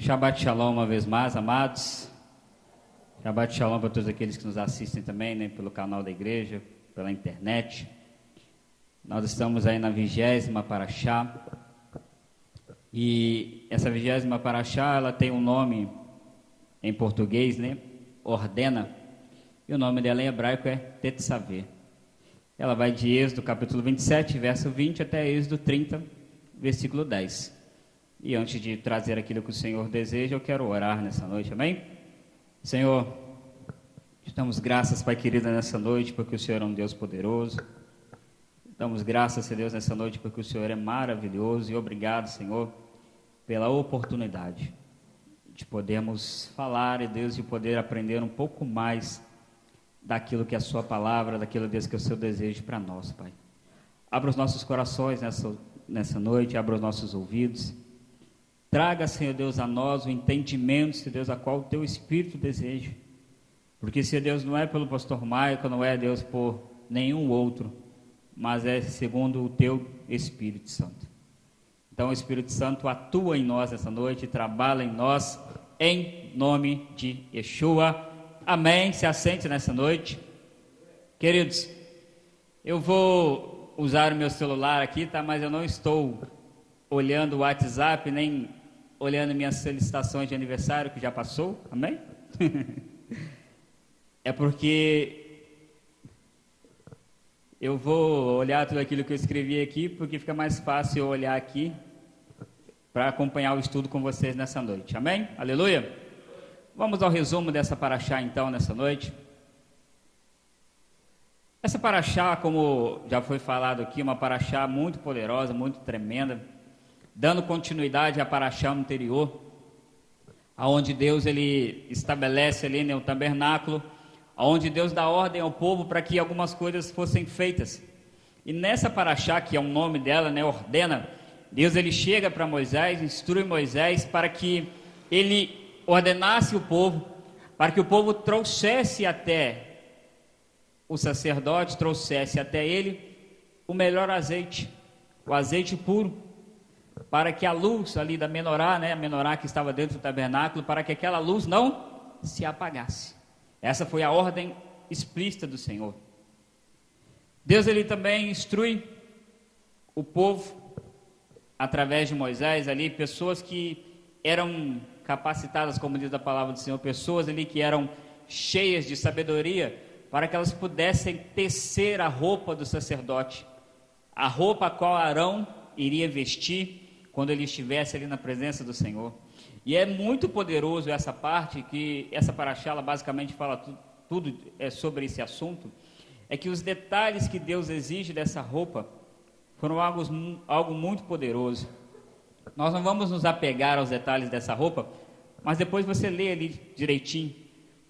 Shabbat Shalom uma vez mais, amados. Shabbat Shalom para todos aqueles que nos assistem também, né, pelo canal da igreja, pela internet. Nós estamos aí na 20ª Parashá. E essa 20ª Parashá, ela tem um nome em português, né? Ordena. E o nome dela em hebraico é Tetzaveh. Ela vai de Êxodo capítulo 27, verso 20, até Êxodo 30, versículo 10. E antes de trazer aquilo que o Senhor deseja, eu quero orar nessa noite, amém? Senhor, damos graças, Pai querido, nessa noite, porque o Senhor é um Deus poderoso. Damos graças a Deus nessa noite, porque o Senhor é maravilhoso. E obrigado, Senhor, pela oportunidade de podermos falar, e Deus, de poder aprender um pouco mais daquilo que é a sua palavra, daquilo, Deus, que é o seu desejo para nós, Pai. Abra os nossos corações nessa noite, abra os nossos ouvidos. Traga, Senhor Deus, a nós o entendimento, Senhor Deus, a qual o teu Espírito deseja. Porque, Senhor Deus, não é pelo pastor Maico, não é, Deus, por nenhum outro, mas é segundo o teu Espírito Santo. Então, o Espírito Santo atua em nós essa noite, trabalha em nós, em nome de Yeshua. Amém. Se assente nessa noite. Queridos, eu vou usar o meu celular aqui, tá? Mas eu não estou olhando o WhatsApp, nem olhando minhas felicitações de aniversário, que já passou. Amém? É porque eu vou olhar tudo aquilo que eu escrevi aqui, porque fica mais fácil eu olhar aqui para acompanhar o estudo com vocês nessa noite. Amém? Aleluia? Vamos ao resumo dessa paraxá, então, nessa noite. Essa paraxá, como já foi falado aqui, uma paraxá muito poderosa, muito tremenda, dando continuidade à paraxá anterior, aonde Deus ele estabelece ali, né, o tabernáculo, aonde Deus dá ordem ao povo para que algumas coisas fossem feitas. E nessa paraxá, que é o nome dela, né, ordena, Deus ele chega para Moisés, instrui Moisés para que ele ordenasse o povo, para que o povo trouxesse até o sacerdote, trouxesse até ele o melhor azeite, o azeite puro, para que a luz ali da menorá, né, a menorá que estava dentro do tabernáculo, para que aquela luz não se apagasse. Essa foi a ordem explícita do Senhor. Deus ele também instrui o povo através de Moisés ali, pessoas que eram capacitadas, como diz a palavra do Senhor, pessoas ali que eram cheias de sabedoria, para que elas pudessem tecer a roupa do sacerdote, a roupa a qual Arão iria vestir quando ele estivesse ali na presença do Senhor. E é muito poderoso essa parte, que essa paraxá ela basicamente fala tudo sobre esse assunto, é que os detalhes que Deus exige dessa roupa foram algo muito poderoso. Nós não vamos nos apegar aos detalhes dessa roupa, mas depois você lê ali direitinho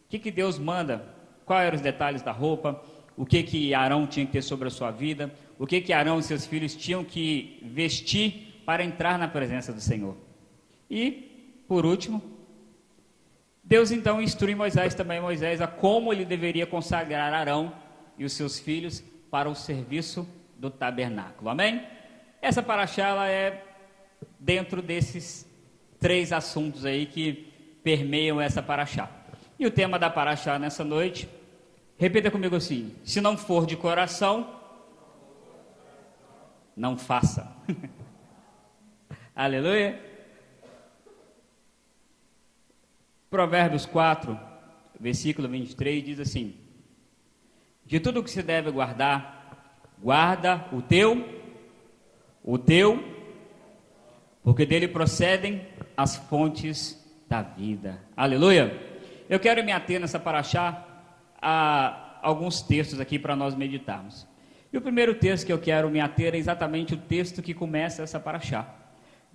o que Deus manda, quais eram os detalhes da roupa, o que Arão tinha que ter sobre a sua vida, o que Arão e seus filhos tinham que vestir para entrar na presença do Senhor. E, por último, Deus então instrui Moisés a como ele deveria consagrar Arão e os seus filhos para o serviço do tabernáculo. Amém? Essa paraxá ela é dentro desses 3 assuntos aí que permeiam essa paraxá. E o tema da paraxá nessa noite, repita comigo assim: se não for de coração, não faça. Aleluia. Provérbios 4, versículo 23 diz assim: de tudo que se deve guardar, guarda o teu, porque dele procedem as fontes da vida. Aleluia. Eu quero me ater nessa paraxá a alguns textos aqui para nós meditarmos. E o primeiro texto que eu quero me ater é exatamente o texto que começa essa paraxá.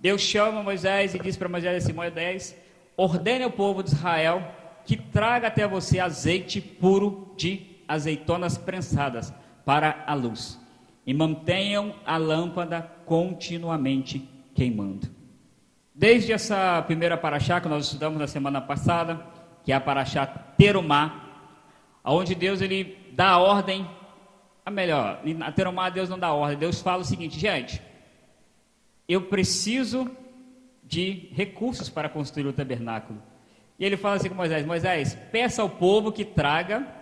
Deus chama Moisés e diz para Moisés assim: Moisés, ordene ao povo de Israel que traga até você azeite puro de azeitonas prensadas para a luz, e mantenham a lâmpada continuamente queimando. Desde essa primeira paraxá que nós estudamos na semana passada, que é a paraxá Terumá, onde Deus ele dá a ordem, na Terumá Deus não dá ordem, Deus fala o seguinte: gente, eu preciso de recursos para construir o tabernáculo. E ele fala assim com Moisés: Moisés, peça ao povo que traga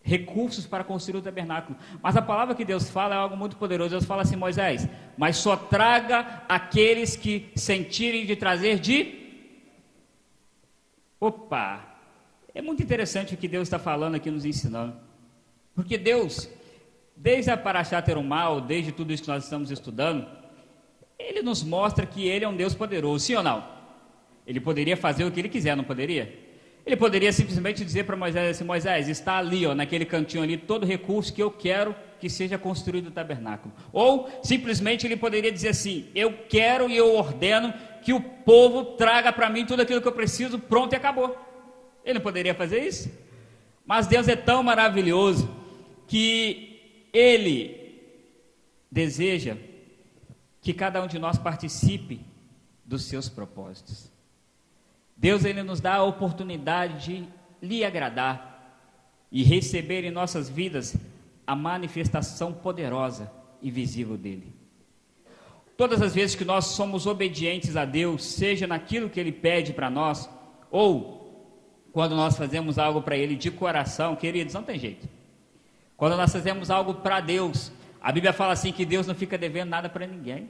recursos para construir o tabernáculo. Mas a palavra que Deus fala é algo muito poderoso. Deus fala assim: Moisés, mas só traga aqueles que sentirem de trazer de... Opa! É muito interessante o que Deus está falando aqui, nos ensinando. Porque Deus, desde a Parashá Terumá, ou desde tudo isso que nós estamos estudando, Ele nos mostra que Ele é um Deus poderoso, sim ou não? Ele poderia fazer o que Ele quiser, não poderia? Ele poderia simplesmente dizer para Moisés assim: Moisés, está ali, ó, naquele cantinho ali, todo recurso que eu quero que seja construído o tabernáculo. Ou, simplesmente, Ele poderia dizer assim: eu quero e eu ordeno que o povo traga para mim tudo aquilo que eu preciso, pronto e acabou. Ele não poderia fazer isso? Mas Deus é tão maravilhoso que Ele deseja que cada um de nós participe dos seus propósitos. Deus, Ele nos dá a oportunidade de lhe agradar e receber em nossas vidas a manifestação poderosa e visível dEle. Todas as vezes que nós somos obedientes a Deus, seja naquilo que Ele pede para nós, ou quando nós fazemos algo para Ele de coração, queridos, não tem jeito. Quando nós fazemos algo para Deus, a Bíblia fala assim que Deus não fica devendo nada para ninguém.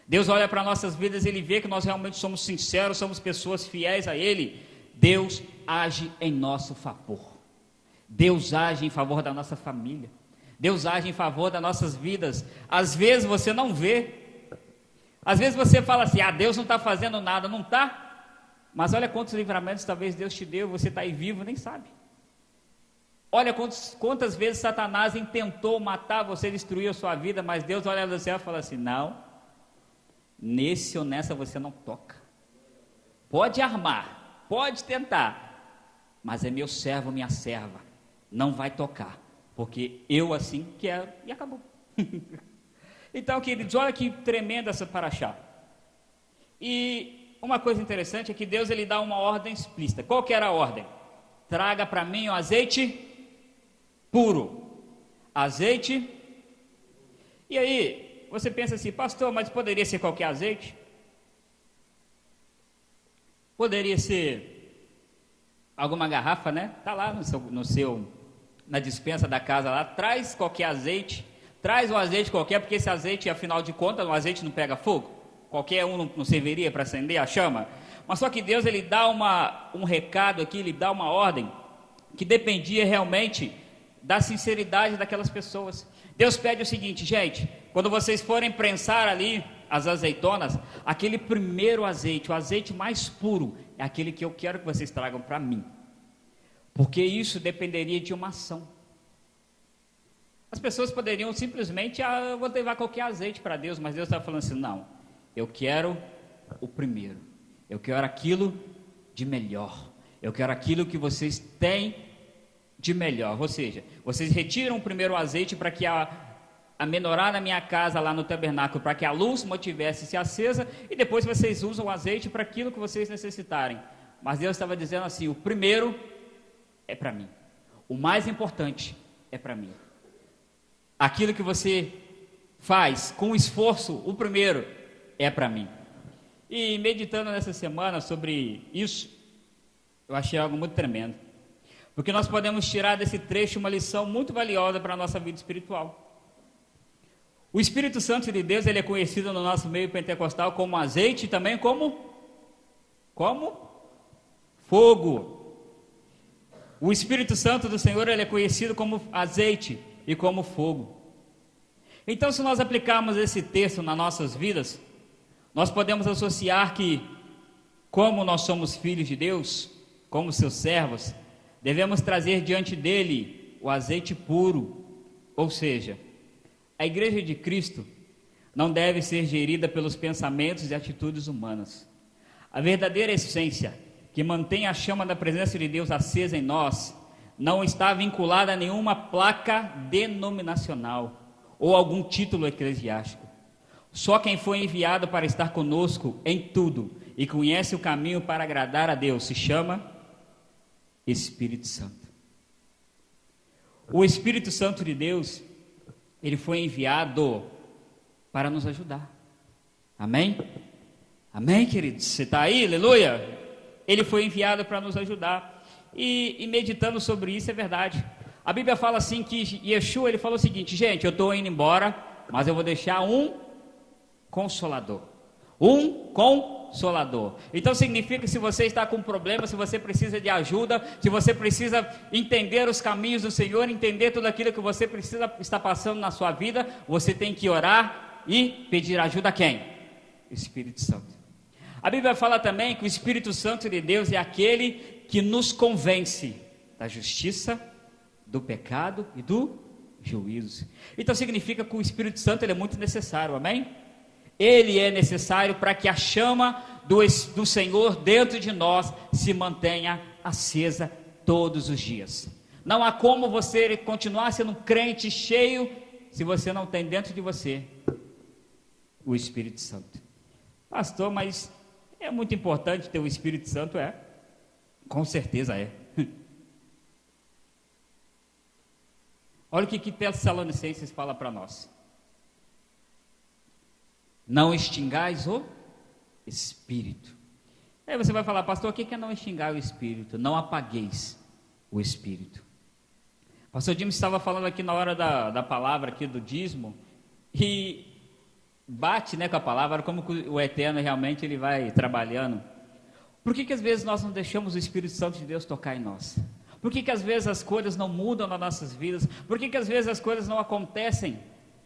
Deus olha para nossas vidas e Ele vê que nós realmente somos sinceros, somos pessoas fiéis a Ele. Deus age em nosso favor. Deus age em favor da nossa família. Deus age em favor das nossas vidas. Às vezes você não vê. Às vezes você fala assim: Deus não está fazendo nada. Não está. Mas olha quantos livramentos talvez Deus te deu. Você está aí vivo, nem sabe. Olha quantas vezes Satanás intentou matar você, destruir a sua vida. Mas Deus olha do céu e fala assim: não. Nesse ou nessa você não toca. Pode armar, pode tentar, mas é meu servo, minha serva, não vai tocar, porque eu assim quero, e acabou. Então, queridos, olha que tremenda essa paraxá. E uma coisa interessante é que Deus, Ele dá uma ordem explícita. Qual que era a ordem? Traga para mim o azeite puro. Azeite. E aí você pensa assim: pastor, mas poderia ser qualquer azeite? Poderia ser alguma garrafa, né? Está lá na despensa da casa lá, traz qualquer azeite, traz um azeite qualquer, porque esse azeite, afinal de contas, o azeite não pega fogo, qualquer um não serviria para acender a chama. Mas só que Deus, Ele dá um recado aqui, Ele dá uma ordem, que dependia realmente da sinceridade daquelas pessoas. Deus pede o seguinte: gente, quando vocês forem prensar ali as azeitonas, aquele primeiro azeite, o azeite mais puro, é aquele que eu quero que vocês tragam para mim, porque isso dependeria de uma ação. As pessoas poderiam simplesmente: eu vou levar qualquer azeite para Deus, mas Deus está falando assim: não, eu quero o primeiro, eu quero aquilo de melhor, eu quero aquilo que vocês têm de melhor. Ou seja, vocês retiram o primeiro azeite para que a menorá na minha casa, lá no tabernáculo, para que a luz mantivesse-se acesa, e depois vocês usam o azeite para aquilo que vocês necessitarem. Mas Deus estava dizendo assim: o primeiro é para mim, o mais importante é para mim. Aquilo que você faz com esforço, o primeiro é para mim. E meditando nessa semana sobre isso, eu achei algo muito tremendo, porque nós podemos tirar desse trecho uma lição muito valiosa para a nossa vida espiritual. O Espírito Santo de Deus, Ele é conhecido no nosso meio pentecostal como azeite e também como fogo. O Espírito Santo do Senhor, Ele é conhecido como azeite e como fogo. Então, se nós aplicarmos esse texto nas nossas vidas, nós podemos associar que, como nós somos filhos de Deus, como seus servos, devemos trazer diante dele o azeite puro, ou seja, a igreja de Cristo não deve ser gerida pelos pensamentos e atitudes humanas. A verdadeira essência que mantém a chama da presença de Deus acesa em nós não está vinculada a nenhuma placa denominacional ou algum título eclesiástico. Só quem foi enviado para estar conosco em tudo e conhece o caminho para agradar a Deus se chama Espírito Santo. O Espírito Santo de Deus, ele foi enviado para nos ajudar. Amém? Amém, queridos? Você está aí? Aleluia! Ele foi enviado para nos ajudar. E meditando sobre isso, é verdade. A Bíblia fala assim que Yeshua, ele falou o seguinte: gente, eu estou indo embora, mas eu vou deixar um consolador. Um consolador. Então significa que se você está com problema, se você precisa de ajuda, se você precisa entender os caminhos do Senhor, entender tudo aquilo que você precisa estar passando na sua vida, você tem que orar e pedir ajuda a quem? O Espírito Santo. A Bíblia fala também que o Espírito Santo de Deus é aquele que nos convence da justiça, do pecado e do juízo. Então significa que o Espírito Santo ele é muito necessário, amém? Ele é necessário para que a chama do Senhor dentro de nós se mantenha acesa todos os dias. Não há como você continuar sendo um crente cheio se você não tem dentro de você o Espírito Santo. Pastor, mas é muito importante ter o Espírito Santo, é? Com certeza é. Olha o que Tessalonicenses fala para nós. Não extingais o Espírito. Aí você vai falar, pastor, o que é não extingar o Espírito? Não apagueis o Espírito. Pastor Jimmy estava falando aqui na hora da palavra aqui do dízimo, e bate, né, com a palavra, como o Eterno realmente ele vai trabalhando. Por que às vezes nós não deixamos o Espírito Santo de Deus tocar em nós? Por que às vezes as coisas não mudam nas nossas vidas? Por que às vezes as coisas não acontecem?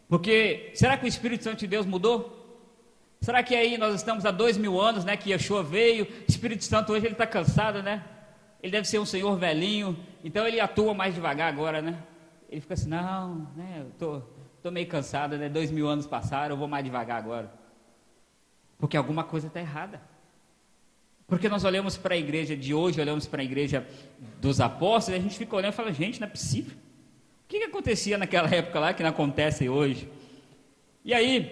Porque, será que o Espírito Santo de Deus mudou? Será que aí nós estamos há 2000 anos, né, que Yeshua veio, o Espírito Santo hoje ele está cansado, né? Ele deve ser um senhor velhinho, então ele atua mais devagar agora, né? Ele fica assim, não, né, eu estou meio cansado, né, 2000 anos passaram, eu vou mais devagar agora. Porque alguma coisa está errada. Porque nós olhamos para a igreja de hoje, olhamos para a igreja dos apóstolos, e a gente fica olhando e fala, gente, não é possível. O que acontecia naquela época lá que não acontece hoje? E aí,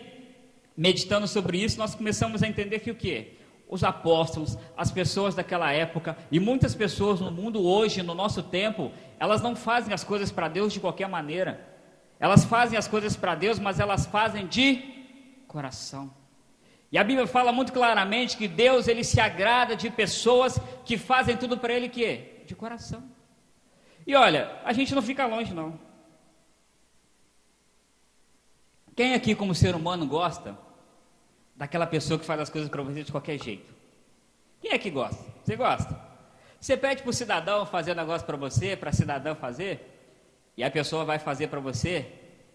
meditando sobre isso, nós começamos a entender que o quê? Os apóstolos, as pessoas daquela época, e muitas pessoas no mundo hoje, no nosso tempo, elas não fazem as coisas para Deus de qualquer maneira. Elas fazem as coisas para Deus, mas elas fazem de coração. E a Bíblia fala muito claramente que Deus, ele se agrada de pessoas que fazem tudo para Ele, que é de coração. E olha, a gente não fica longe não. Quem aqui como ser humano gosta daquela pessoa que faz as coisas para você de qualquer jeito? Quem é que gosta? Você gosta? Você pede para o cidadão fazer um negócio para você, para a cidadã fazer, e a pessoa vai fazer para você,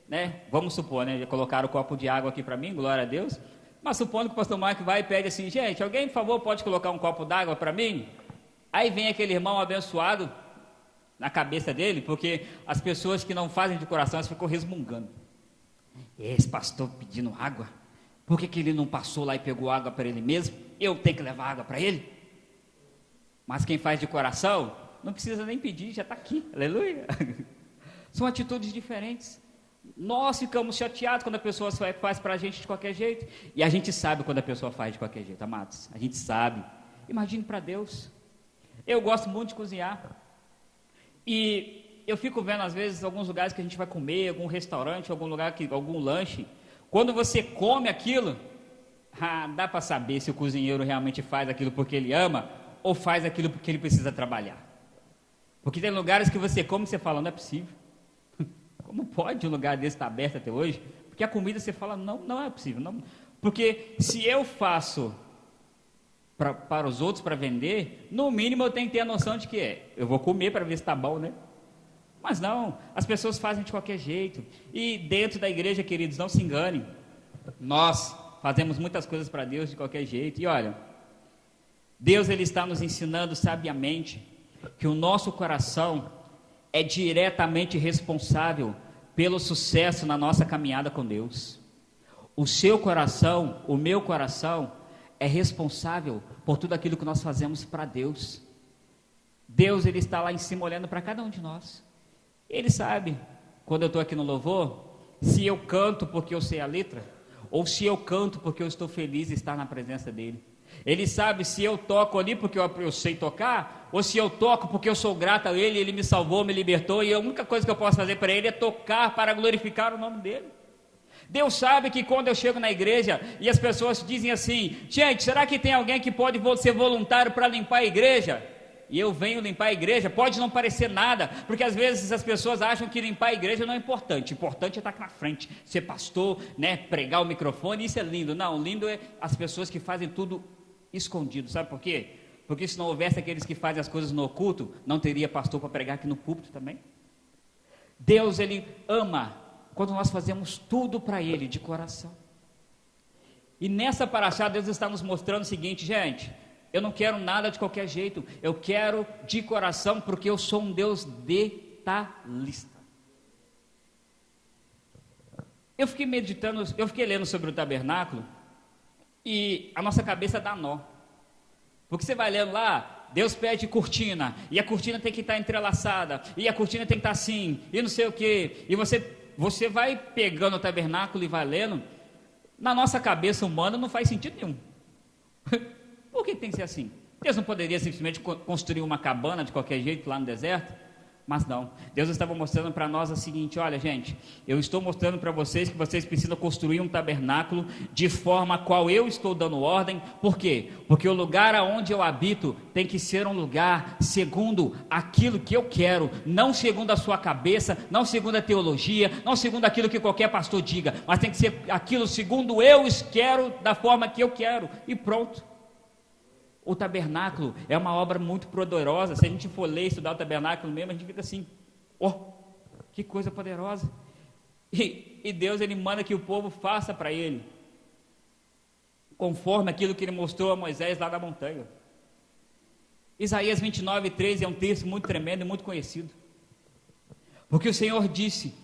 né? Vamos supor, né? Colocaram o copo de água aqui para mim, glória a Deus. Mas supondo que o pastor Marco vai e pede assim, gente, alguém por favor pode colocar um copo d'água para mim? Aí vem aquele irmão abençoado na cabeça dele, porque as pessoas que não fazem de coração, elas ficam resmungando. Esse pastor pedindo água, por que ele não passou lá e pegou água para ele mesmo? Eu tenho que levar água para ele? Mas quem faz de coração, não precisa nem pedir, já está aqui, aleluia. São atitudes diferentes. Nós ficamos chateados quando a pessoa faz para a gente de qualquer jeito, e a gente sabe quando a pessoa faz de qualquer jeito, amados, a gente sabe. Imagine para Deus. Eu gosto muito de cozinhar, e eu fico vendo às vezes alguns lugares que a gente vai comer, algum restaurante, algum lugar, algum lanche, quando você come aquilo, dá para saber se o cozinheiro realmente faz aquilo porque ele ama, ou faz aquilo porque ele precisa trabalhar. Porque tem lugares que você come e você fala, não é possível. Como pode um lugar desse estar aberto até hoje? Porque a comida você fala, não é possível. Não. Porque se eu faço para os outros para vender, no mínimo eu tenho que ter a noção de que eu vou comer para ver se está bom, né? Mas não, as pessoas fazem de qualquer jeito. E dentro da igreja, queridos, não se enganem. Nós fazemos muitas coisas para Deus de qualquer jeito. E olha, Deus ele está nos ensinando sabiamente que o nosso coração é diretamente responsável pelo sucesso na nossa caminhada com Deus. O seu coração, o meu coração, é responsável por tudo aquilo que nós fazemos para Deus. Deus, ele está lá em cima olhando para cada um de nós. Ele sabe, quando eu estou aqui no louvor, se eu canto porque eu sei a letra, ou se eu canto porque eu estou feliz de estar na presença dele. Ele sabe se eu toco ali porque eu sei tocar, ou se eu toco porque eu sou grato a ele, ele me salvou, me libertou, e a única coisa que eu posso fazer para ele é tocar para glorificar o nome dele. Deus sabe que quando eu chego na igreja e as pessoas dizem assim: gente, será que tem alguém que pode ser voluntário para limpar a igreja? E eu venho limpar a igreja, pode não parecer nada, porque às vezes as pessoas acham que limpar a igreja não é importante. Importante é estar na frente, ser pastor, né, pregar o microfone, isso é lindo. Não, lindo é as pessoas que fazem tudo escondido, sabe por quê? Porque se não houvesse aqueles que fazem as coisas no oculto, não teria pastor para pregar aqui no púlpito também. Deus, Ele ama quando nós fazemos tudo para Ele de coração. E nessa paraxá, Deus está nos mostrando o seguinte: gente, eu não quero nada de qualquer jeito, eu quero de coração, porque eu sou um Deus detalhista. Eu fiquei meditando, eu fiquei lendo sobre o tabernáculo, e a nossa cabeça dá nó. Porque você vai lendo lá, Deus pede cortina, e a cortina tem que estar entrelaçada, e a cortina tem que estar assim, e não sei o que, e você vai pegando o tabernáculo e vai lendo, na nossa cabeça humana não faz sentido nenhum. Por que tem que ser assim? Deus não poderia simplesmente construir uma cabana de qualquer jeito lá no deserto? Mas não, Deus estava mostrando para nós o seguinte: olha gente, eu estou mostrando para vocês que vocês precisam construir um tabernáculo de forma a qual eu estou dando ordem. Por quê? Porque o lugar aonde eu habito tem que ser um lugar segundo aquilo que eu quero, não segundo a sua cabeça, não segundo a teologia, não segundo aquilo que qualquer pastor diga, mas tem que ser aquilo segundo eu quero, da forma que eu quero, e pronto. O tabernáculo é uma obra muito poderosa. Se a gente for ler e estudar o tabernáculo mesmo, a gente fica assim: oh, que coisa poderosa. E Deus, Ele manda que o povo faça para Ele, conforme aquilo que Ele mostrou a Moisés lá na montanha. Isaías 29:13 é um texto muito tremendo e muito conhecido. Porque o Senhor disse: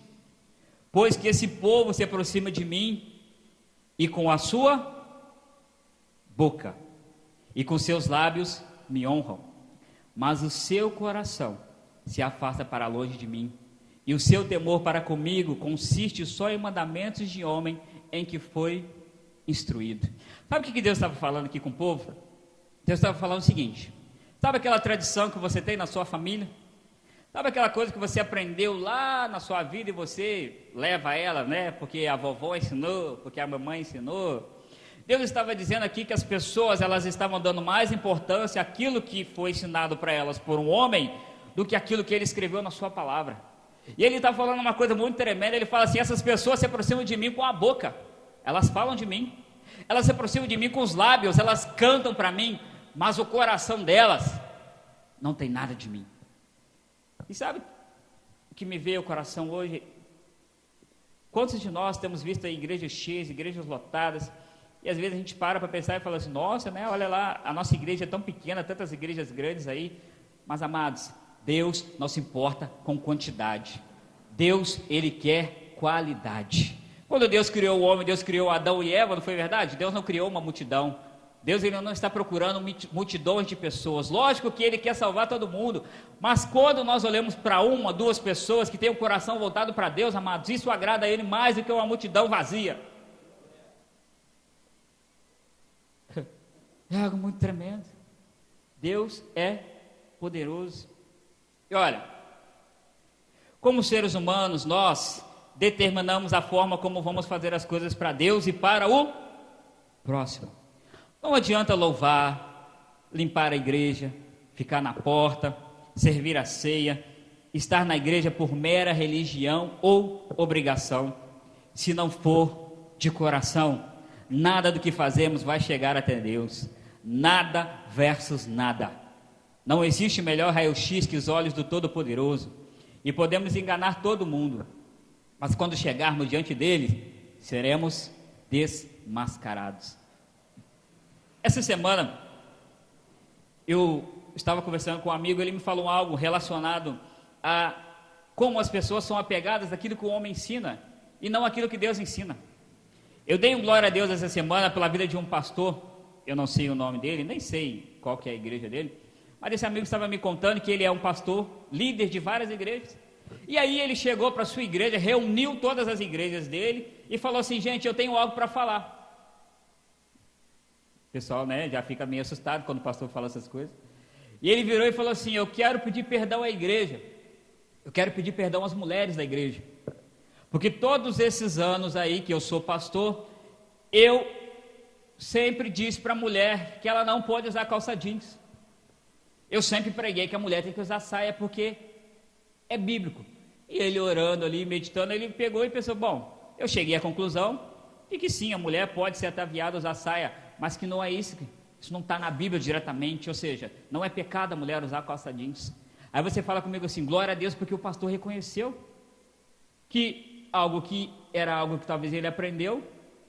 pois que esse povo se aproxima de mim, e com a sua boca e com seus lábios me honram, mas o seu coração se afasta para longe de mim, e o seu temor para comigo consiste só em mandamentos de homem em que foi instruído. Sabe o que Deus estava falando aqui com o povo? Deus estava falando o seguinte: sabe aquela tradição que você tem na sua família? Sabe aquela coisa que você aprendeu lá na sua vida e você leva ela, né? Porque a vovó ensinou, porque a mamãe ensinou. Deus estava dizendo aqui que as pessoas, elas estavam dando mais importância àquilo que foi ensinado para elas por um homem, do que aquilo que ele escreveu na sua palavra. E ele está falando uma coisa muito tremenda. Ele fala assim: essas pessoas se aproximam de mim com a boca, elas falam de mim, elas se aproximam de mim com os lábios, elas cantam para mim, mas o coração delas não tem nada de mim. E sabe o que me veio ao coração hoje? Quantos de nós temos visto aí igrejas cheias, igrejas lotadas, e às vezes a gente para pensar e fala assim: nossa, né, olha lá, a nossa igreja é tão pequena, tantas igrejas grandes aí. Mas amados, Deus não se importa com quantidade. Deus, Ele quer qualidade. Quando Deus criou o homem, Deus criou Adão e Eva, não foi verdade? Deus não criou uma multidão. Deus, Ele não está procurando multidões de pessoas. Lógico que Ele quer salvar todo mundo, mas quando nós olhamos para uma, duas pessoas que têm o coração voltado para Deus, amados, isso agrada a Ele mais do que uma multidão vazia. É algo muito tremendo. Deus é poderoso. E olha, como seres humanos, nós determinamos a forma como vamos fazer as coisas para Deus e para o próximo. Não adianta louvar, limpar a igreja, ficar na porta, servir a ceia, estar na igreja por mera religião ou obrigação. Se não for de coração, nada do que fazemos vai chegar até Deus. Nada versus nada. Não existe melhor raio-x que os olhos do Todo-Poderoso. E podemos enganar todo mundo, mas quando chegarmos diante dele, seremos desmascarados. Essa semana, eu estava conversando com um amigo, ele me falou algo relacionado a como as pessoas são apegadas àquilo que o homem ensina, e não aquilo que Deus ensina. Eu dei um glória a Deus essa semana pela vida de um pastor. Eu não sei o nome dele, nem sei qual que é a igreja dele, mas esse amigo estava me contando que ele é um pastor, líder de várias igrejas, e aí ele chegou para a sua igreja, reuniu todas as igrejas dele, e falou assim: gente, eu tenho algo para falar. O pessoal, né, já fica meio assustado quando o pastor fala essas coisas, e ele virou e falou assim: eu quero pedir perdão à igreja, eu quero pedir perdão às mulheres da igreja, Porque todos esses anos aí que eu sou pastor, eu sempre disse para a mulher que ela não pode usar calça jeans. Eu sempre preguei que a mulher tem que usar saia porque é bíblico. E ele orando ali, meditando, ele pegou e pensou, bom, eu cheguei à conclusão de que sim, a mulher pode ser ataviada, usar saia, mas que não é isso, isso não está na Bíblia diretamente, ou seja, não é pecado a mulher usar calça jeans. Aí você fala comigo assim, glória a Deus, porque o pastor reconheceu que era algo que talvez ele aprendeu,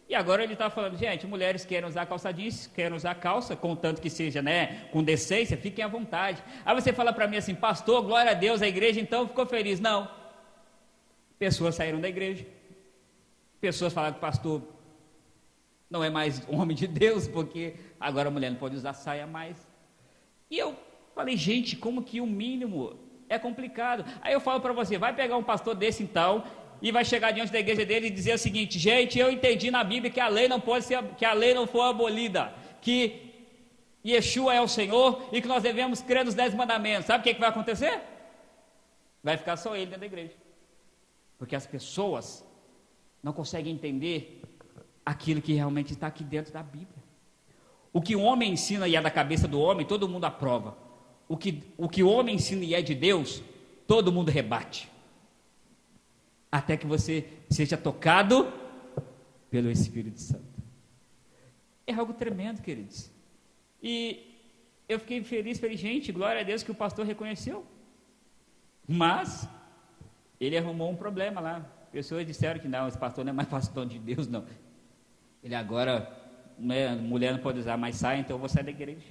e agora ele está falando, gente, mulheres querem usar calça jeans, querem usar calça, contanto que seja, né, com decência, fiquem à vontade. Aí você fala para mim assim, pastor, glória a Deus, a igreja então ficou feliz. Não, pessoas saíram da igreja, pessoas falaram que o pastor não é mais homem de Deus, porque agora a mulher não pode usar saia mais. E eu falei, gente, como que o mínimo é complicado. Aí eu falo para você, vai pegar um pastor desse então, e vai chegar diante da igreja dele e dizer o seguinte, gente, eu entendi na Bíblia que a lei não pode ser, que a lei não foi abolida, que Yeshua é o Senhor e que nós devemos crer nos 10 mandamentos. Sabe o que vai acontecer? Vai ficar só ele dentro da igreja, porque as pessoas não conseguem entender aquilo que realmente está aqui dentro da Bíblia. O que o homem ensina e é da cabeça do homem, todo mundo aprova. O que o homem ensina e é de Deus, todo mundo rebate. Até que você seja tocado pelo Espírito Santo. É algo tremendo, queridos. E eu fiquei feliz, gente, glória a Deus que o pastor reconheceu. Mas ele arrumou um problema lá. Pessoas disseram que não, esse pastor não é mais pastor de Deus, não. Ele agora, mulher não pode usar mais saia, então eu vou sair da igreja.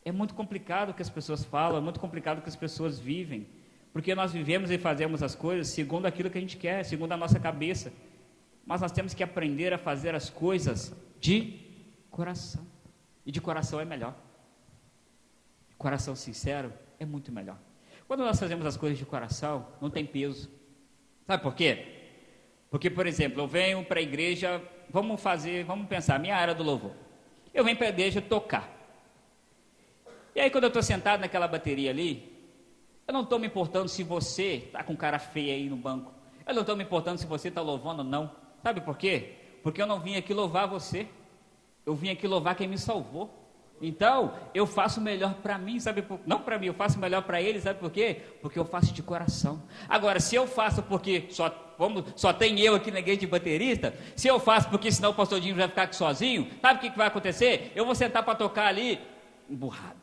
É muito complicado o que as pessoas falam, é muito complicado o que as pessoas vivem. Porque nós vivemos e fazemos as coisas segundo aquilo que a gente quer, segundo a nossa cabeça. Mas nós temos que aprender a fazer as coisas de coração. E de coração é melhor. Coração sincero é muito melhor. Quando nós fazemos as coisas de coração, não tem peso. Sabe por quê? Porque, por exemplo, eu venho para a igreja, vamos pensar, minha área do louvor. Eu venho para a igreja tocar. E aí quando eu estou sentado naquela bateria ali, eu não estou me importando se você está com cara feia aí no banco. Eu não estou me importando se você está louvando ou não. Sabe por quê? Porque eu não vim aqui louvar você. Eu vim aqui louvar quem me salvou. Então, eu faço o melhor para mim, sabe? Não para mim, eu faço o melhor para ele, sabe por quê? Porque eu faço de coração. Agora, se eu faço porque só tem eu aqui na igreja de baterista, se eu faço porque senão o pastor Dinho vai ficar aqui sozinho, sabe o que vai acontecer? Eu vou sentar para tocar ali, emburrado.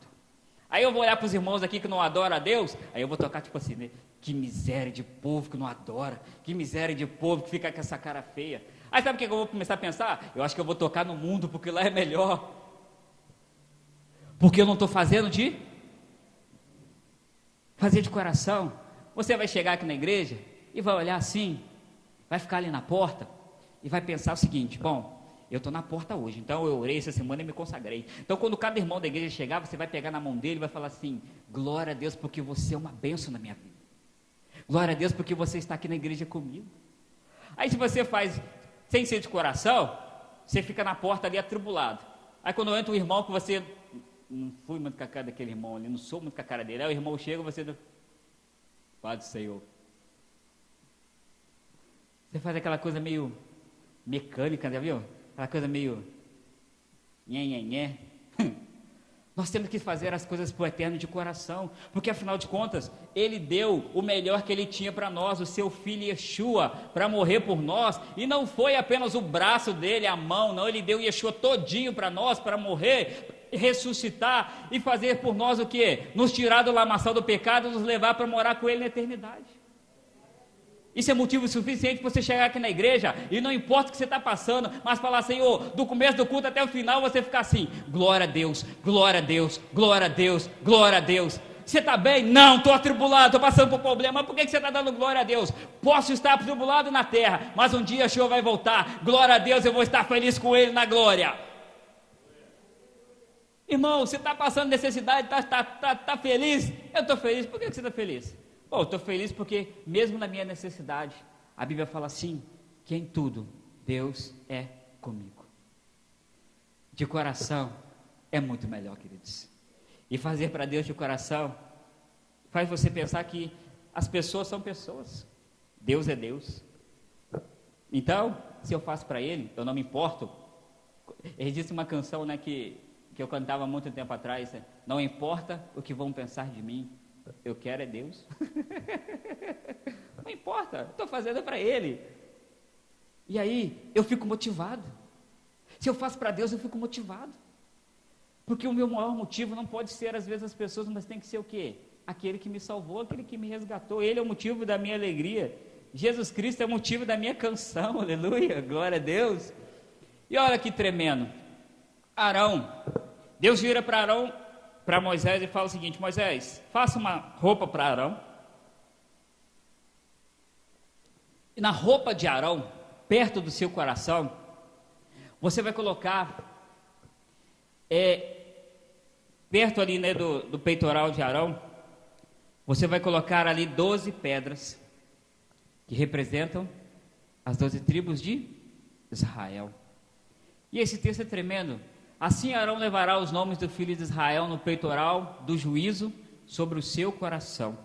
Aí eu vou olhar para os irmãos aqui que não adoram a Deus, aí eu vou tocar tipo assim, né? Que miséria de povo que não adora, que miséria de povo que fica com essa cara feia. Aí sabe o que eu vou começar a pensar? Eu acho que eu vou tocar no mundo, porque lá é melhor. Porque eu não estou fazendo fazer de coração. Você vai chegar aqui na igreja e vai olhar assim, vai ficar ali na porta e vai pensar o seguinte, bom, eu estou na porta hoje, então eu orei essa semana e me consagrei. Então quando cada irmão da igreja chegar, você vai pegar na mão dele e vai falar assim, glória a Deus porque você é uma bênção na minha vida. Glória a Deus porque você está aqui na igreja comigo. Aí se você faz sem ser de coração, você fica na porta ali atribulado. Aí quando entra um irmão que você não fui muito com a cara daquele irmão ali, não sou muito com a cara dele, aí o irmão chega e você Pai do Senhor. Você faz aquela coisa meio mecânica, já viu? Aquela coisa meio nhé. Nós temos que fazer as coisas para o eterno de coração, porque afinal de contas, Ele deu o melhor que Ele tinha para nós, o Seu Filho Yeshua, para morrer por nós, e não foi apenas o braço dele, a mão, não, Ele deu Yeshua todinho para nós, para morrer, ressuscitar e fazer por nós o que? Nos tirar do lamaçal do pecado e nos levar para morar com Ele na eternidade. Isso é motivo suficiente para você chegar aqui na igreja e não importa o que você está passando, mas falar, Senhor, do começo do culto até o final, você ficar assim, glória a Deus, glória a Deus, glória a Deus, glória a Deus. Você está bem? Não, estou atribulado, estou passando por problema. Mas por que você está dando glória a Deus? Posso estar atribulado na terra, mas um dia o Senhor vai voltar. Glória a Deus, eu vou estar feliz com Ele na glória. Irmão, você está passando necessidade, está feliz? Eu estou feliz. Por que você está feliz? Bom, estou feliz porque mesmo na minha necessidade, a Bíblia fala assim, que em tudo Deus é comigo. De coração é muito melhor, queridos. E fazer para Deus de coração faz você pensar que as pessoas são pessoas, Deus é Deus. Então, se eu faço para Ele, eu não me importo. Existe uma canção, né, que eu cantava muito tempo atrás, né? Não importa o que vão pensar de mim, eu quero é Deus. Não importa, estou fazendo para Ele. E aí, eu fico motivado. Se eu faço para Deus, eu fico motivado. Porque o meu maior motivo não pode ser, às vezes, as pessoas, mas tem que ser o quê? Aquele que me salvou, aquele que me resgatou. Ele é o motivo da minha alegria. Jesus Cristo é o motivo da minha canção, aleluia, glória a Deus. E olha que tremendo. Arão, Deus vira para Arão, para Moisés e fala o seguinte: Moisés, faça uma roupa para Arão. E na roupa de Arão, perto do seu coração, você vai colocar, perto ali, né, do peitoral de Arão, você vai colocar ali 12 pedras, que representam as 12 tribos de Israel. E esse texto é tremendo. Assim Arão levará os nomes do filho de Israel no peitoral do juízo sobre o seu coração,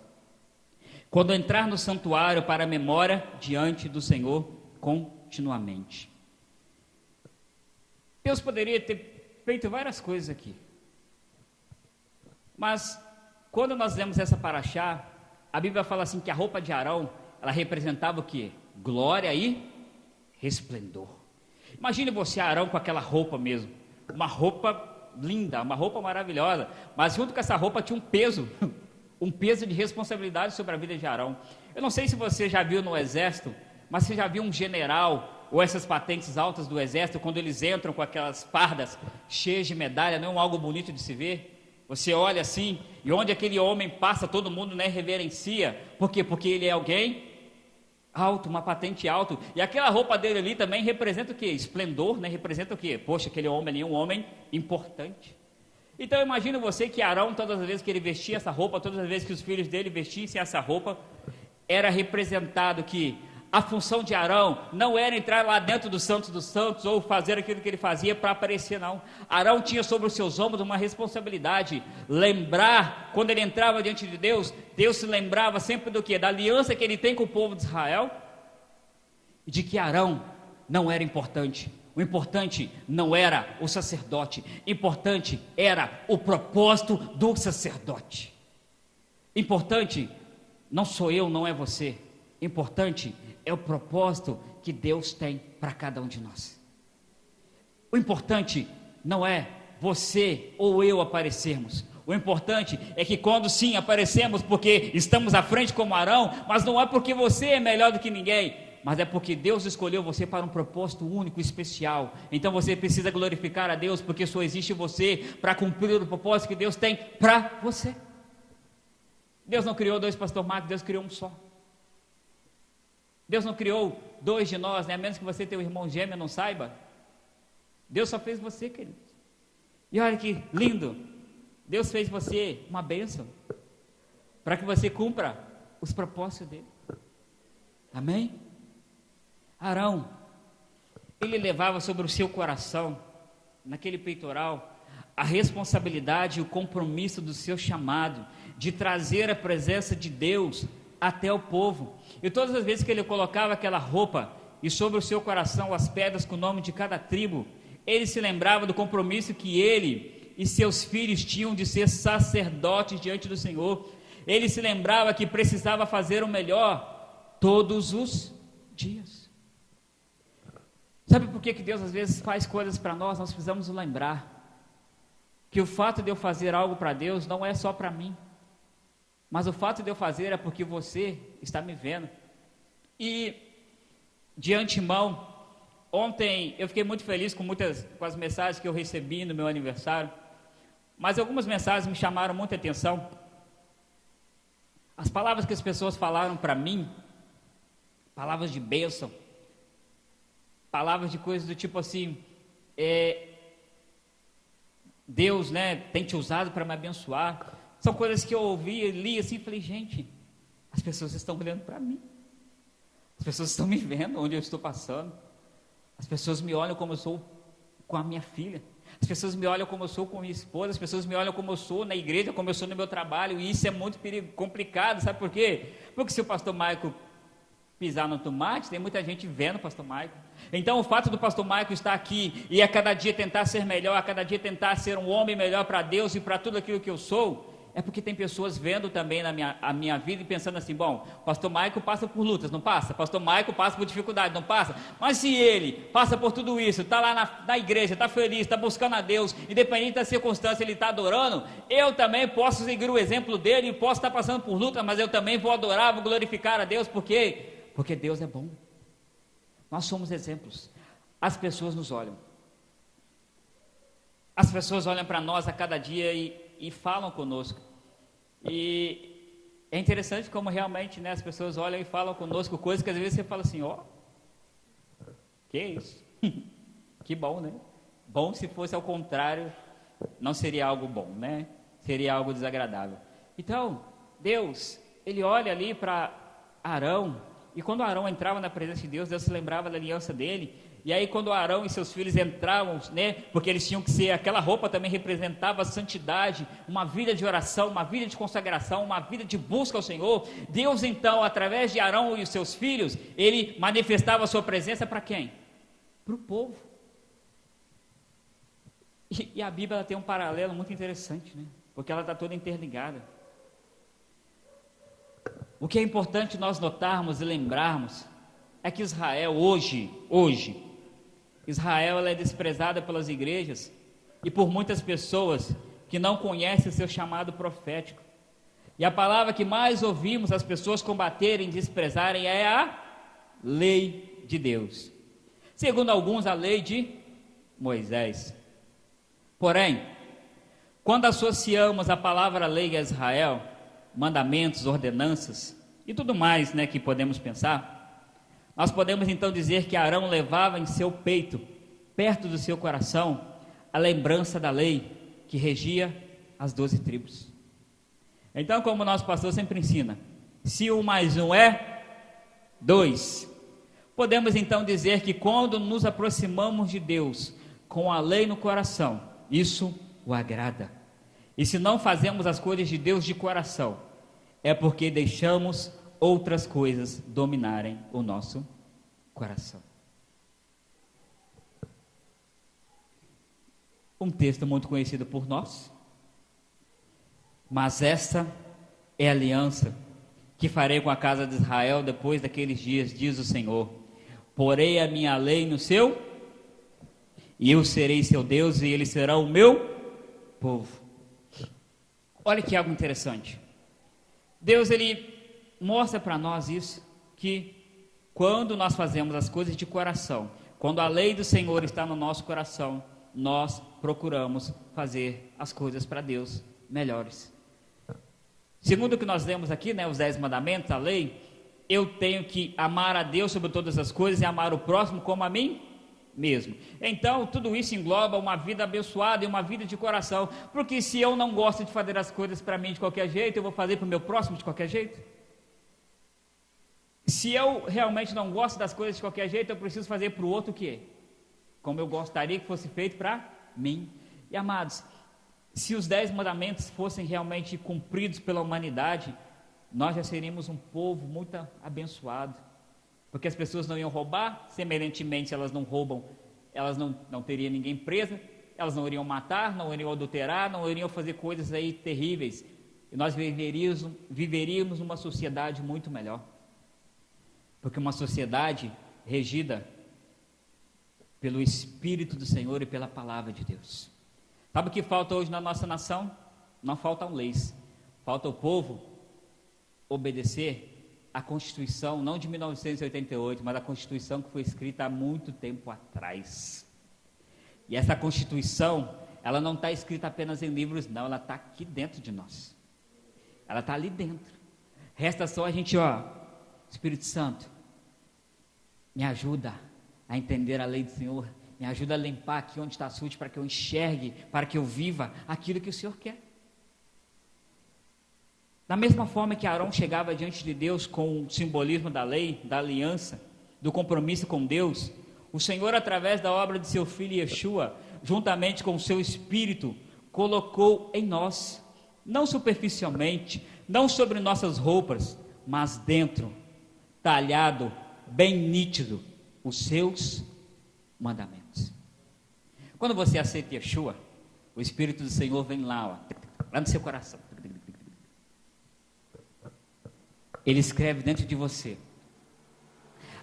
quando entrar no santuário para a memória diante do Senhor continuamente. Deus poderia ter feito várias coisas aqui, mas quando nós lemos essa paraxá, a Bíblia fala assim que a roupa de Arão, ela representava o quê? Glória e resplendor. Imagine você, Arão, com aquela roupa mesmo, uma roupa linda, uma roupa maravilhosa, mas junto com essa roupa tinha um peso de responsabilidade sobre a vida de Arão. Eu não sei se você já viu no exército, mas você já viu um general ou essas patentes altas do exército, quando eles entram com aquelas fardas cheias de medalha, não é algo bonito de se ver? Você olha assim, e onde aquele homem passa, todo mundo, né, reverencia. Por quê? Porque ele é alguém alto, uma patente alta. E aquela roupa dele ali também representa o quê? Esplendor, né? Representa o quê? Poxa, aquele homem ali é um homem importante. Então imagina você que Arão, todas as vezes que ele vestia essa roupa, todas as vezes que os filhos dele vestissem essa roupa, era representado que a função de Arão não era entrar lá dentro do Santos dos Santos ou fazer aquilo que ele fazia para aparecer, não. Arão tinha sobre os seus ombros uma responsabilidade, lembrar, quando ele entrava diante de Deus, Deus se lembrava sempre do quê? Da aliança que ele tem com o povo de Israel, e de que Arão não era importante. O importante não era o sacerdote, importante era o propósito do sacerdote. Importante não sou eu, não é você. Importante é o propósito que Deus tem para cada um de nós. O importante não é você ou eu aparecermos. O importante é que quando sim aparecemos porque estamos à frente como Arão, mas não é porque você é melhor do que ninguém, mas é porque Deus escolheu você para um propósito único, especial. Então você precisa glorificar a Deus, porque só existe você para cumprir o propósito que Deus tem para você. Deus não criou dois pastor Marcos, Deus criou um só. Deus não criou dois de nós, né? A menos que você tenha um irmão gêmeo e não saiba. Deus só fez você, querido. E olha que lindo, Deus fez você uma bênção, para que você cumpra os propósitos dele. Amém? Arão, ele levava sobre o seu coração, naquele peitoral, a responsabilidade e o compromisso do seu chamado, de trazer a presença de Deus até o povo. E todas as vezes que ele colocava aquela roupa e sobre o seu coração as pedras com o nome de cada tribo, ele se lembrava do compromisso que ele e seus filhos tinham de ser sacerdotes diante do Senhor. Ele se lembrava que precisava fazer o melhor todos os dias. Sabe por que Deus às vezes faz coisas para nós? Nós precisamos lembrar que o fato de eu fazer algo para Deus não é só para mim, mas o fato de eu fazer é porque você está me vendo. E de antemão, ontem eu fiquei muito feliz com as mensagens que eu recebi no meu aniversário, mas algumas mensagens me chamaram muita atenção. As palavras que as pessoas falaram para mim, palavras de bênção, palavras de coisas do tipo assim, Deus, né, tem te usado para me abençoar. São coisas que eu ouvi e li assim, falei, gente, as pessoas estão olhando para mim, as pessoas estão me vendo onde eu estou passando, as pessoas me olham como eu sou com a minha filha, as pessoas me olham como eu sou com a minha esposa, as pessoas me olham como eu sou na igreja, como eu sou no meu trabalho, e isso é muito complicado, sabe por quê? Porque se o pastor Maico pisar no tomate, tem muita gente vendo o pastor Maico. Então o fato do pastor Maico estar aqui e a cada dia tentar ser melhor, a cada dia tentar ser um homem melhor para Deus e para tudo aquilo que eu sou, é porque tem pessoas vendo também a minha vida e pensando assim, bom, pastor Maico passa por lutas, não passa? Pastor Maico passa por dificuldade, não passa? Mas se ele passa por tudo isso, está lá na igreja, está feliz, está buscando a Deus, independente da circunstância, ele está adorando, eu também posso seguir o exemplo dele, posso estar passando por lutas, mas eu também vou adorar, vou glorificar a Deus, porque Deus é bom. Nós somos exemplos. As pessoas nos olham. As pessoas olham para nós a cada dia e falam conosco. E é interessante como realmente, né, as pessoas olham e falam conosco coisas que às vezes você fala assim, ó, que isso? Que bom, né? Bom se fosse ao contrário, não seria algo bom, né? Seria algo desagradável. Então, Deus, ele olha ali para Arão, e quando Arão entrava na presença de Deus, Deus se lembrava da aliança dele. E aí quando Arão e seus filhos entravam, né, porque eles tinham que ser, aquela roupa também representava a santidade, uma vida de oração, uma vida de consagração, uma vida de busca ao Senhor. Deus então, através de Arão e os seus filhos, ele manifestava a sua presença para quem? Para o povo. E a Bíblia ela tem um paralelo muito interessante, né? Porque ela está toda interligada. O que é importante nós notarmos e lembrarmos é que Israel hoje, Israel ela é desprezada pelas igrejas e por muitas pessoas que não conhecem o seu chamado profético. E a palavra que mais ouvimos as pessoas combaterem, desprezarem é a lei de Deus. Segundo alguns, a lei de Moisés. Porém, quando associamos a palavra lei a Israel, mandamentos, ordenanças e tudo mais, né, que podemos pensar, nós podemos então dizer que Arão levava em seu peito, perto do seu coração, a lembrança da lei que regia as 12 tribos. Então, como o nosso pastor sempre ensina, se 1 mais 1 é 2, podemos então dizer que quando nos aproximamos de Deus com a lei no coração, isso o agrada. E se não fazemos as coisas de Deus de coração, é porque deixamos outras coisas dominarem o nosso coração. Um texto muito conhecido por nós, mas esta é a aliança que farei com a casa de Israel depois daqueles dias, diz o Senhor. Porei a minha lei no seu, e eu serei seu Deus, e eles serão o meu povo. Olha que algo interessante. Deus, ele mostra para nós isso, que quando nós fazemos as coisas de coração, quando a lei do Senhor está no nosso coração, nós procuramos fazer as coisas para Deus melhores. Segundo o que nós lemos aqui, né, os 10 mandamentos, a lei, eu tenho que amar a Deus sobre todas as coisas e amar o próximo como a mim mesmo. Então, tudo isso engloba uma vida abençoada e uma vida de coração, porque se eu não gosto de fazer as coisas para mim de qualquer jeito, eu vou fazer para o meu próximo de qualquer jeito? Se eu realmente não gosto das coisas de qualquer jeito, eu preciso fazer para o outro o quê? Como eu gostaria que fosse feito para mim. E amados, se os 10 mandamentos fossem realmente cumpridos pela humanidade, nós já seríamos um povo muito abençoado. Porque as pessoas não iam roubar, semelhantemente elas não roubam, elas não teriam ninguém presa, elas não iriam matar, não iriam adulterar, não iriam fazer coisas aí terríveis. E nós viveríamos numa sociedade muito melhor. Porque uma sociedade regida pelo Espírito do Senhor e pela palavra de Deus. Sabe o que falta hoje na nossa nação? Não faltam leis, falta o povo obedecer a Constituição, não de 1988, mas a Constituição que foi escrita há muito tempo atrás. E essa Constituição, ela não está escrita apenas em livros, não, ela está aqui dentro de nós. Ela está ali dentro. Resta só a gente, Espírito Santo, me ajuda a entender a lei do Senhor, me ajuda a limpar aqui onde está sujo, para que eu enxergue, para que eu viva aquilo que o Senhor quer. Da mesma forma que Arão chegava diante de Deus com o simbolismo da lei, da aliança, do compromisso com Deus, o Senhor, através da obra de seu Filho Yeshua, juntamente com o seu Espírito, colocou em nós, não superficialmente, não sobre nossas roupas, mas dentro talhado, bem nítido, os seus mandamentos. Quando você aceita Yeshua, o Espírito do Senhor vem lá, lá no seu coração. Ele escreve dentro de você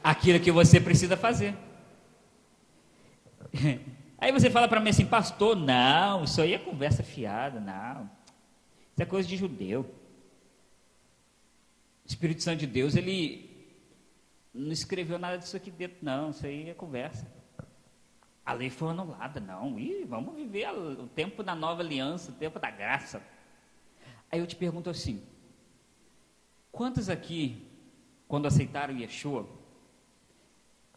aquilo que você precisa fazer. Aí você fala para mim assim, pastor, não, isso aí é conversa fiada, não, isso é coisa de judeu. O Espírito Santo de Deus, ele não escreveu nada disso aqui dentro, não, isso aí é conversa. A lei foi anulada, não, vamos viver o tempo da nova aliança, o tempo da graça. Aí eu te pergunto assim, quantos aqui, quando aceitaram Yeshua,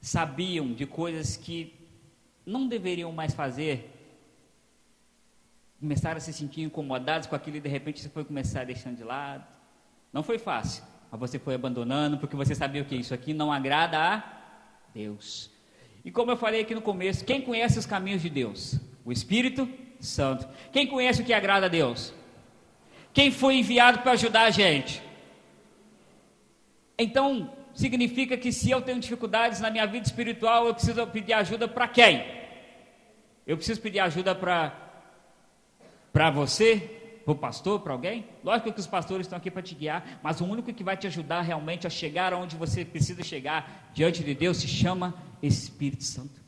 sabiam de coisas que não deveriam mais fazer, começaram a se sentir incomodados com aquilo e de repente você foi começar deixando de lado? Não foi fácil, mas você foi abandonando, porque você sabia o que? Isso aqui não agrada a Deus. E como eu falei aqui no começo, quem conhece os caminhos de Deus? O Espírito Santo. Quem conhece o que agrada a Deus? Quem foi enviado para ajudar a gente? Então, significa que se eu tenho dificuldades na minha vida espiritual, eu preciso pedir ajuda para quem? Eu preciso pedir ajuda para você? Para o pastor, para alguém? Lógico que os pastores estão aqui para te guiar, mas o único que vai te ajudar realmente a chegar onde você precisa chegar diante de Deus se chama Espírito Santo.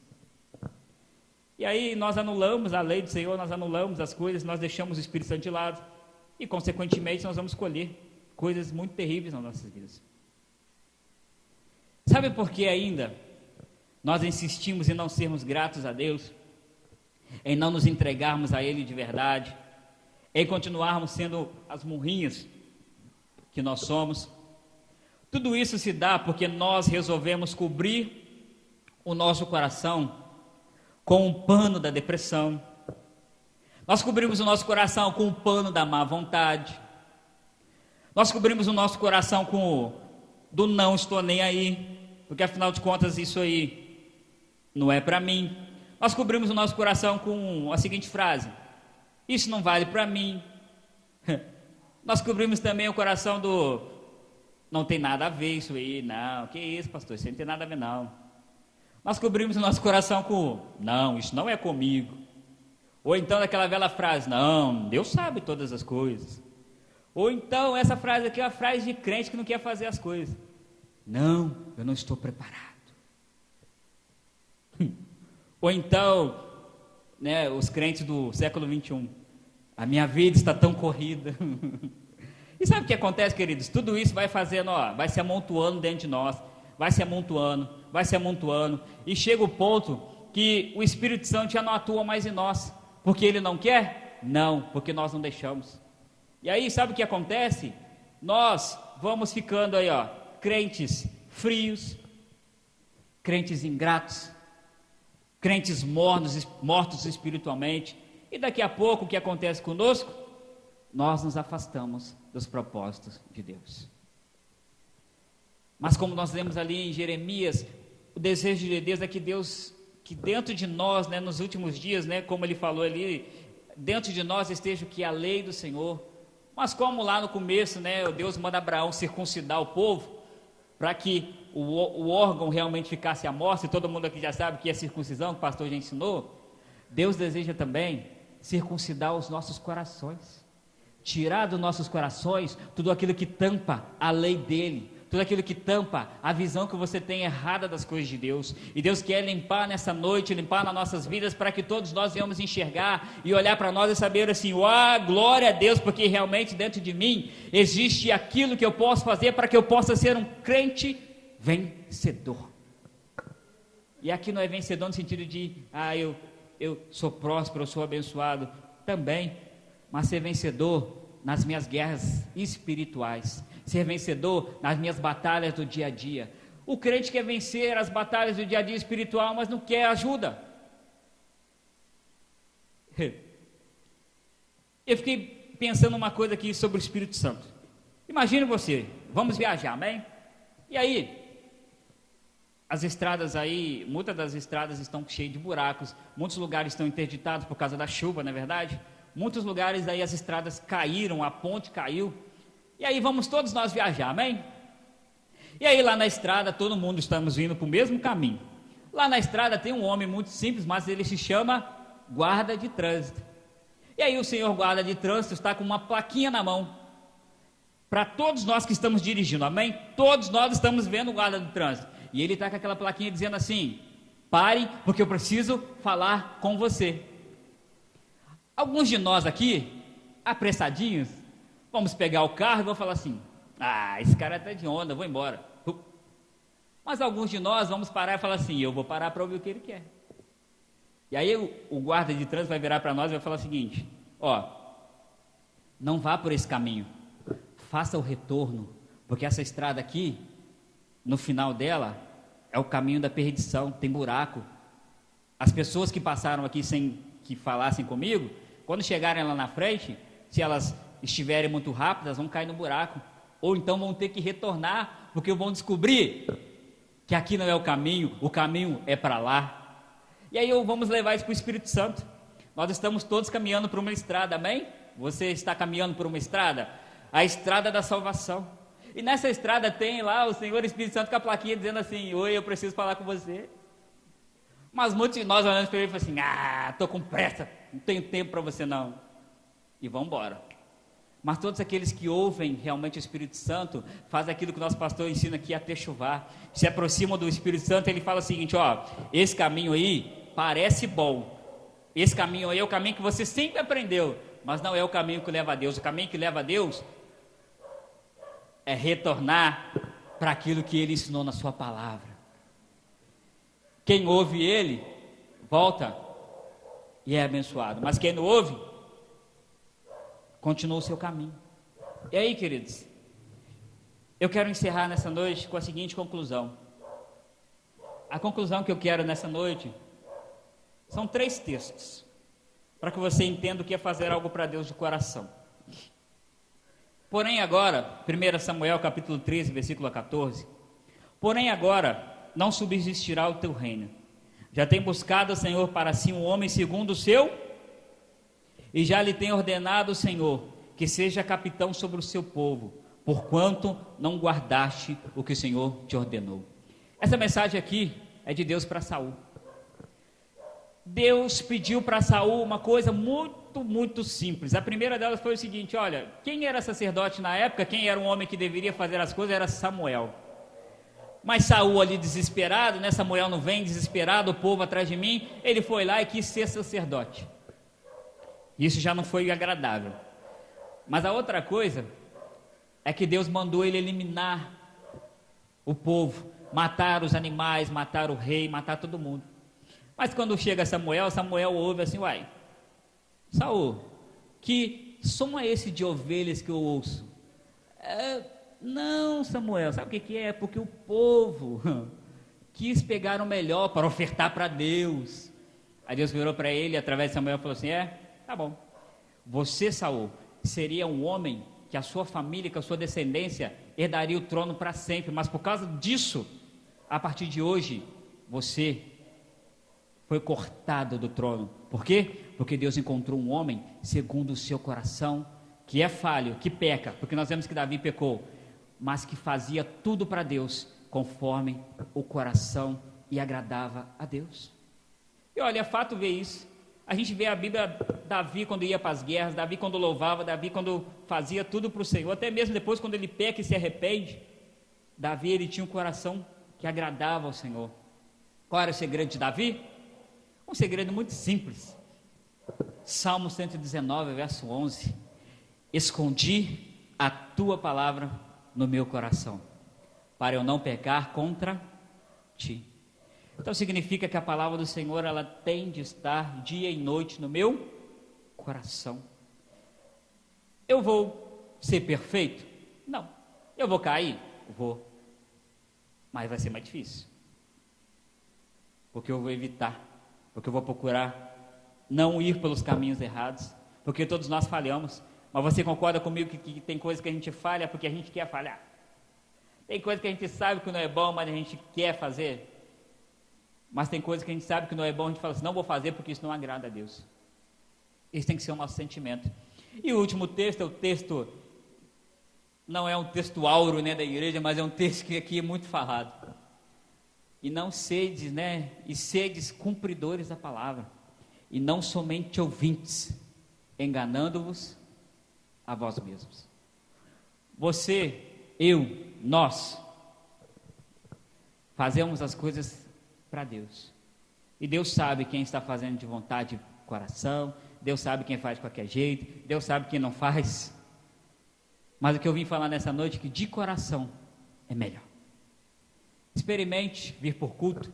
E aí nós anulamos a lei do Senhor, nós anulamos as coisas, nós deixamos o Espírito Santo de lado e consequentemente nós vamos colher coisas muito terríveis nas nossas vidas. Sabe por que ainda nós insistimos em não sermos gratos a Deus, em não nos entregarmos a Ele de verdade, em continuarmos sendo as murrinhas que nós somos? Tudo isso se dá porque nós resolvemos cobrir o nosso coração com um pano da depressão. Nós cobrimos o nosso coração com o pano da má vontade. Nós cobrimos o nosso coração com o do não estou nem aí, porque afinal de contas isso aí não é para mim. Nós cobrimos o nosso coração com a seguinte frase: isso não vale para mim. Nós cobrimos também o coração do não tem nada a ver isso aí, não, que isso pastor, isso não tem nada a ver não. Nós cobrimos o nosso coração com não, isso não é comigo. Ou então aquela velha frase, não, Deus sabe todas as coisas. Ou então essa frase aqui é uma frase de crente que não quer fazer as coisas. Não, eu não estou preparado. Ou então, né, os crentes do século 21, a minha vida está tão corrida. E sabe o que acontece, queridos? Tudo isso vai fazendo, vai se amontoando dentro de nós, vai se amontoando, e chega o ponto que o Espírito Santo já não atua mais em nós, porque ele não quer? Não, porque nós não deixamos. E aí, sabe o que acontece? Nós vamos ficando aí, crentes frios, crentes ingratos, crentes mortos espiritualmente, e daqui a pouco o que acontece conosco? Nós nos afastamos dos propósitos de Deus. Mas como nós lemos ali em Jeremias, o desejo de Deus é que dentro de nós, né, nos últimos dias, né, como ele falou ali, dentro de nós esteja o que é a lei do Senhor. Mas como lá no começo, né, Deus manda Abraão circuncidar o povo, para que o órgão realmente ficasse à mostra, e todo mundo aqui já sabe que é circuncisão, que o pastor já ensinou. Deus deseja também circuncidar os nossos corações, tirar dos nossos corações tudo aquilo que tampa a lei dele, tudo aquilo que tampa a visão que você tem errada das coisas de Deus. E Deus quer limpar nessa noite, limpar nas nossas vidas, para que todos nós venhamos enxergar e olhar para nós e saber assim, glória a Deus, porque realmente dentro de mim existe aquilo que eu posso fazer para que eu possa ser um crente vencedor. E aqui não é vencedor no sentido de eu sou próspero, eu sou abençoado também, mas ser vencedor nas minhas guerras espirituais, ser vencedor nas minhas batalhas do dia a dia. O crente quer vencer as batalhas do dia a dia espiritual, mas não quer ajuda. Eu fiquei pensando uma coisa aqui sobre o Espírito Santo. Imagine você, vamos viajar, amém? E aí, as estradas aí, muitas das estradas estão cheias de buracos, muitos lugares estão interditados por causa da chuva, não é verdade? Muitos lugares aí as estradas caíram, a ponte caiu, e aí vamos todos nós viajar, amém? E aí lá na estrada, todo mundo estamos indo para o mesmo caminho. Lá na estrada tem um homem muito simples, mas ele se chama guarda de trânsito. E aí o senhor guarda de trânsito está com uma plaquinha na mão, para todos nós que estamos dirigindo, amém? Todos nós estamos vendo o guarda de trânsito. E ele está com aquela plaquinha dizendo assim: pare, porque eu preciso falar com você. Alguns de nós aqui, apressadinhos, vamos pegar o carro e vamos falar assim: ah, esse cara está de onda, eu vou embora. Mas alguns de nós vamos parar e falar assim: eu vou parar para ouvir o que ele quer. E aí o guarda de trânsito vai virar para nós e vai falar o seguinte: ó, não vá por esse caminho, faça o retorno, porque essa estrada aqui, no final dela, é o caminho da perdição, tem buraco. As pessoas que passaram aqui sem que falassem comigo, quando chegarem lá na frente, se elas estiverem muito rápidas, vão cair no buraco, ou então vão ter que retornar, porque vão descobrir que aqui não é o caminho é para lá. E aí vamos levar isso para o Espírito Santo. Nós estamos todos caminhando por uma estrada, amém? Você está caminhando por uma estrada, a estrada da salvação. E nessa estrada tem lá o Senhor Espírito Santo com a plaquinha dizendo assim: oi, eu preciso falar com você. Mas muitos de nós olhando para ele e falando assim: ah, estou com pressa, não tenho tempo para você não. E vão embora. Mas todos aqueles que ouvem realmente o Espírito Santo, fazem aquilo que o nosso pastor ensina aqui, a techovar, se aproximam do Espírito Santo. Ele fala o seguinte: ó, esse caminho aí parece bom, esse caminho aí é o caminho que você sempre aprendeu, mas não é o caminho que leva a Deus. O caminho que leva a Deus é retornar para aquilo que ele ensinou na sua palavra. Quem ouve ele, volta e é abençoado, mas quem não ouve, continua o seu caminho. E aí, queridos, eu quero encerrar nessa noite com a seguinte conclusão. A conclusão que eu quero nessa noite são 3 textos, para que você entenda o que é fazer algo para Deus de coração. Porém agora, 1 Samuel capítulo 13, versículo 14, porém agora não subsistirá o teu reino. Já tem buscado o Senhor para si um homem segundo o seu, e já lhe tem ordenado o Senhor que seja capitão sobre o seu povo, porquanto não guardaste o que o Senhor te ordenou. Essa mensagem aqui é de Deus para Saul. Deus pediu para Saul uma coisa muito simples. A primeira delas foi o seguinte: olha, quem era sacerdote na época, quem era um homem que deveria fazer as coisas, era Samuel. Mas Saul ali desesperado, né? Samuel não vem, desesperado, o povo atrás de mim. Ele foi lá e quis ser sacerdote. Isso já não foi agradável. Mas a outra coisa é que Deus mandou ele eliminar o povo, matar os animais, matar o rei, matar todo mundo. Mas quando chega Samuel, Samuel ouve assim: uai, Saul, que som é esse de ovelhas que eu ouço? Não, Samuel, sabe o que é? Porque o povo quis pegar o melhor para ofertar para Deus. Aí Deus virou para ele, através de Samuel, falou assim: tá bom, você, Saul, seria um homem que a sua família, que a sua descendência herdaria o trono para sempre, mas por causa disso, a partir de hoje, você foi cortado do trono. Por quê? Porque Deus encontrou um homem segundo o seu coração, que é falho, que peca, porque nós vemos que Davi pecou, mas que fazia tudo para Deus, conforme o coração e agradava a Deus. E olha, é fato ver isso. A gente vê a Bíblia, Davi quando ia para as guerras, Davi quando louvava, Davi quando fazia tudo para o Senhor, até mesmo depois quando ele peca e se arrepende, Davi ele tinha um coração que agradava ao Senhor. Qual era o segredo de Davi? Um segredo muito simples. Salmo 119, verso 11: escondi a tua palavra no meu coração, para eu não pecar contra ti. Então significa que a palavra do Senhor, ela tem de estar dia e noite no meu coração. Eu vou ser perfeito? Não. Eu vou cair? Vou. Mas vai ser mais difícil, porque eu vou evitar, porque eu vou procurar não ir pelos caminhos errados, porque todos nós falhamos. Mas você concorda comigo que tem coisa que a gente falha porque a gente quer falhar? Tem coisa que a gente sabe que não é bom, mas a gente quer fazer. Mas tem coisa que a gente sabe que não é bom, a gente fala assim: não vou fazer porque isso não agrada a Deus. Isso tem que ser o nosso sentimento. E o último texto é o texto não é um texto áureo, né, da igreja, mas é um texto que aqui é muito falado. E não sedes, né, e sedes cumpridores da palavra, e não somente ouvintes, enganando-vos a vós mesmos. Você, eu, nós, fazemos as coisas para Deus. E Deus sabe quem está fazendo de vontade de coração, Deus sabe quem faz de qualquer jeito, Deus sabe quem não faz. Mas o que eu vim falar nessa noite é que de coração é melhor. Experimente vir por culto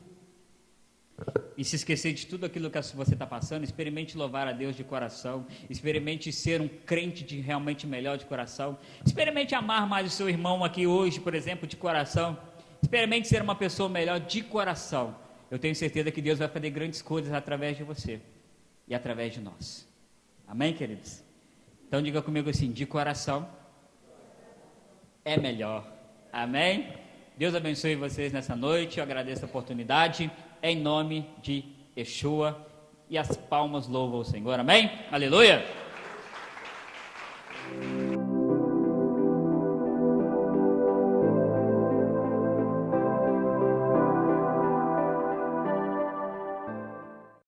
e se esquecer de tudo aquilo que você está passando. Experimente louvar a Deus de coração. Experimente ser um crente de realmente melhor de coração. Experimente amar mais o seu irmão aqui hoje, por exemplo, de coração. Experimente ser uma pessoa melhor de coração. Eu tenho certeza que Deus vai fazer grandes coisas através de você e através de nós. Amém, queridos? Então diga comigo assim: de coração é melhor. Amém? Deus abençoe vocês nessa noite. Eu agradeço a oportunidade, em nome de Yeshua, e as palmas louvam o Senhor. Amém? Aleluia!